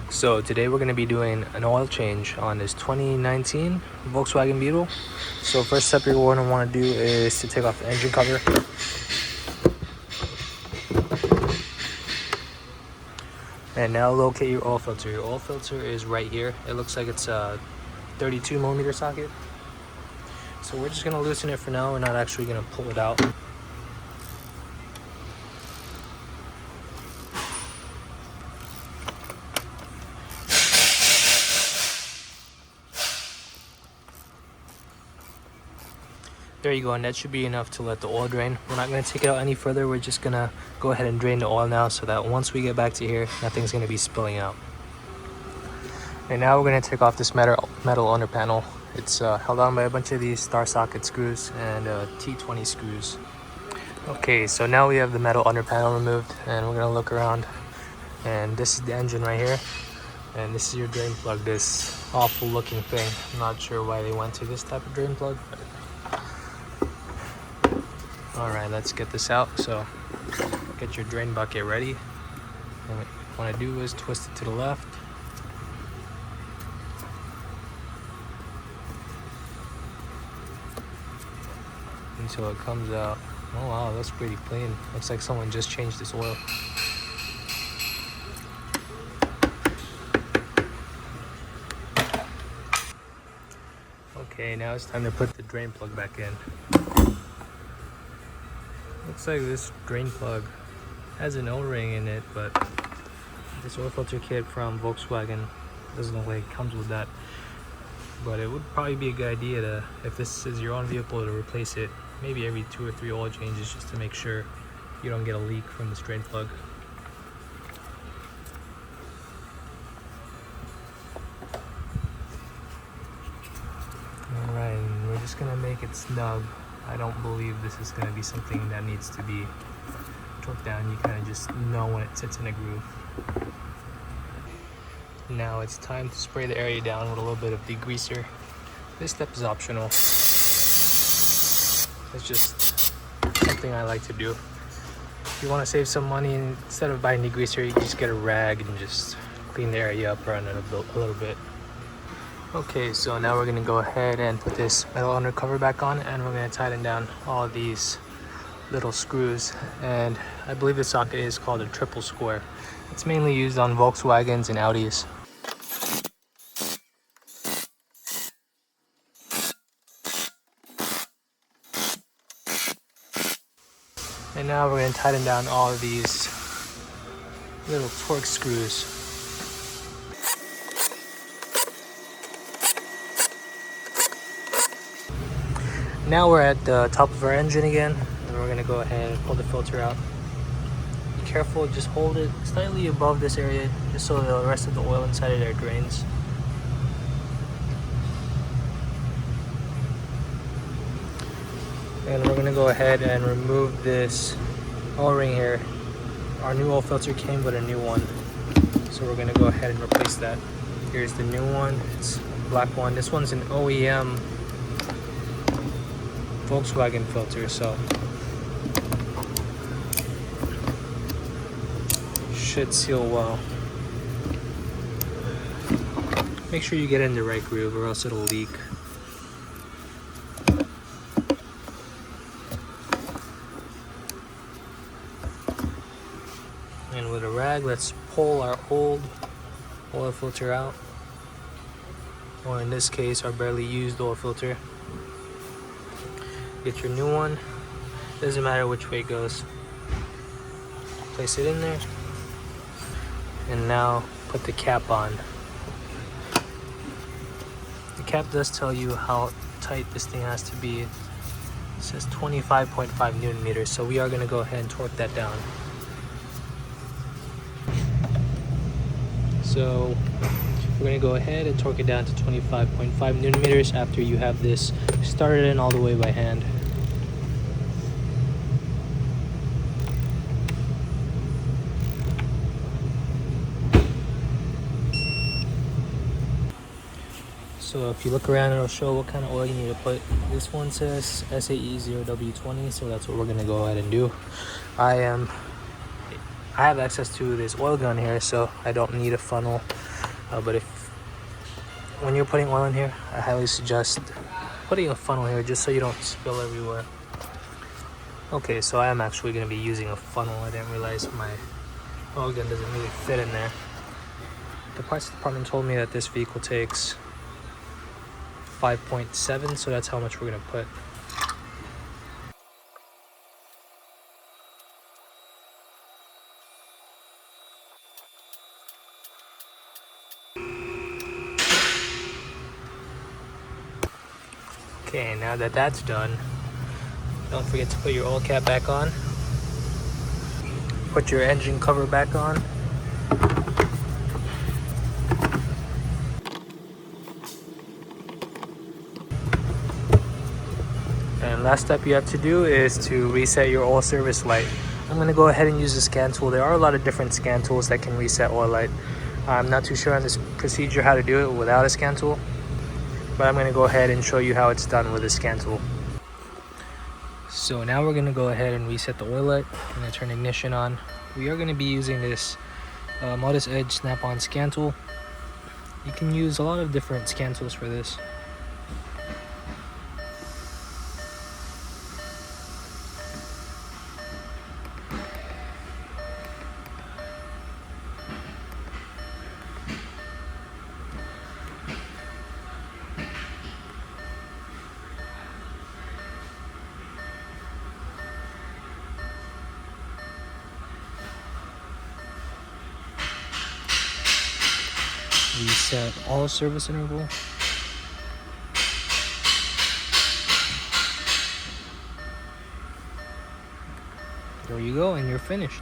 So today we're going to be doing an oil change on this 2019 Volkswagen Beetle. So first step you're going to want to do is to take off the engine cover. And now locate your oil filter. Your oil filter is right here. It looks like it's a 32 millimeter socket. So we're just going to loosen it for now. We're not actually going to pull it out. There you go, and that should be enough to let the oil drain. We're not going to take it out any further. We're just going to go ahead and drain the oil now so that once we get back to here, nothing's going to be spilling out. And now we're going to take off this metal under panel. It's held on by a bunch of these star socket screws and T20 screws. Okay, so now we have the metal under panel removed, and we're going to look around. And this is the engine right here. And this is your drain plug, this awful looking thing. I'm not sure why they went to this type of drain plug, but alright, let's get this out. So get your drain bucket ready. And what you want to do is twist it to the left. Until it comes out. Oh wow, that's pretty clean. Looks like someone just changed this oil. Okay, now it's time to put the drain plug back in. Looks like this drain plug has an O-ring in it, but this oil filter kit from Volkswagen doesn't look like it comes with that. But it would probably be a good idea to, if this is your own vehicle, to replace it maybe every 2 or 3 oil changes, just to make sure you don't get a leak from this drain plug. Alright, and we're just gonna make it snug. I don't believe this is going to be something that needs to be torqued down. You kind of just know when it sits in a groove. Now it's time to spray the area down with a little bit of degreaser. This step is optional. It's just something I like to do. If you want to save some money, instead of buying degreaser, you can just get a rag and just clean the area up around it a little bit. Okay, so now we're going to go ahead and put this metal undercover back on, and we're going to tighten down all of these little screws. And I believe the socket is called a triple square. It's mainly used on Volkswagens and Audis. And now we're going to tighten down all of these little torque screws. Now we're at the top of our engine again, and we're going to go ahead and pull the filter out. Be careful, just hold it slightly above this area, just so the rest of the oil inside of there drains. And we're going to go ahead and remove this O-ring here. Our new oil filter came with a new one, so we're going to go ahead and replace that. Here's the new one, it's a black one. This one's an OEM Volkswagen filter, so should seal well. Make sure you get in the right groove or else it'll leak. And with a rag, let's pull our old oil filter out, or in this case our barely used oil filter. Get your new one, doesn't matter which way it goes. Place it in there, and now put the cap on. The cap does tell you how tight this thing has to be. It says 25.5 Newton meters, so we are going to go ahead and torque that down. So we're going to go ahead and torque it down to 25.5 Newton meters after you have this started in all the way by hand. So if you look around, it'll show what kind of oil you need to put. This one says SAE 0W20, so that's what we're going to go ahead and do. I have access to this oil gun here, so I don't need a funnel. But if when you're putting oil in here, I highly suggest putting a funnel here just so you don't spill everywhere. Okay, so I am actually going to be using a funnel. I didn't realize my oil gun doesn't really fit in there. The parts department told me that this vehicle takes 5.7, so that's how much we're going to put. Okay, now that that's done, don't forget to put your oil cap back on. Put your engine cover back on. And last step you have to do is to reset your oil service light. I'm going to go ahead and use the scan tool. There are a lot of different scan tools that can reset oil light. I'm not too sure on this procedure how to do it without a scan tool, but I'm going to go ahead and show you how it's done with a scan tool. So now we're going to go ahead and reset the oil light. I'm going to turn ignition on. We are going to be using this Modus Edge snap-on scan tool. You can use a lot of different scan tools for this. Reset all service interval. There you go, and you're finished.